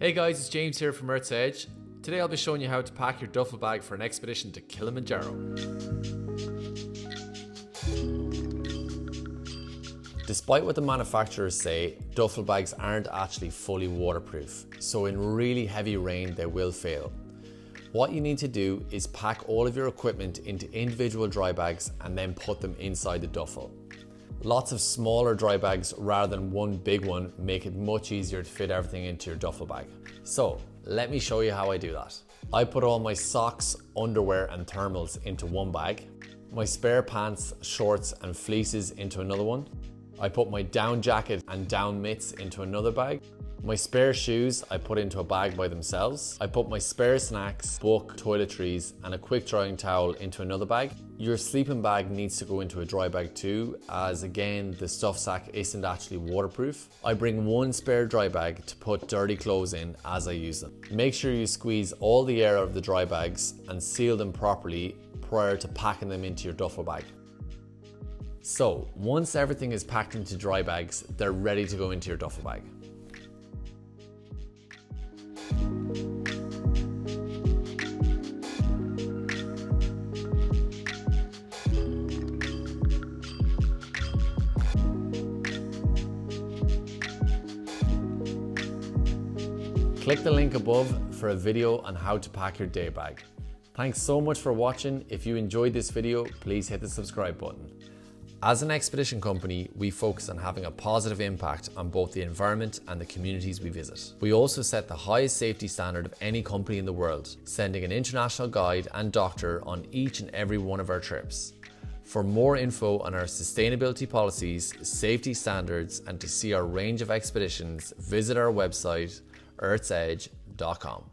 Hey guys, it's James here from Earth's Edge. Today I'll be showing you how to pack your duffel bag for an expedition to Kilimanjaro. Despite what the manufacturers say, duffel bags aren't actually fully waterproof, so in really heavy rain they will fail. What you need to do is pack all of your equipment into individual dry bags and then put them inside the duffel. Lots of smaller dry bags rather than one big one make it much easier to fit everything into your duffel bag. So let me show you how I do that. I put all my socks, underwear and thermals into one bag, my spare pants, shorts and fleeces into another one. I put my down jacket and down mitts into another bag. My spare shoes I put into a bag by themselves. I put my spare snacks, book, toiletries and a quick drying towel into another bag. Your sleeping bag needs to go into a dry bag too, as again the stuff sack isn't actually waterproof. I bring one spare dry bag to put dirty clothes in as I use them. Make sure you squeeze all the air out of the dry bags and seal them properly prior to packing them into your duffel bag. So once everything is packed into dry bags, they're ready to go into your duffel bag. Click the link above for a video on how to pack your day bag. Thanks so much for watching. If you enjoyed this video, please hit the subscribe button. As an expedition company, we focus on having a positive impact on both the environment and the communities we visit. We also set the highest safety standard of any company in the world, sending an international guide and doctor on each and every one of our trips. For more info on our sustainability policies, safety standards, and to see our range of expeditions, visit our website, earthsedge.com.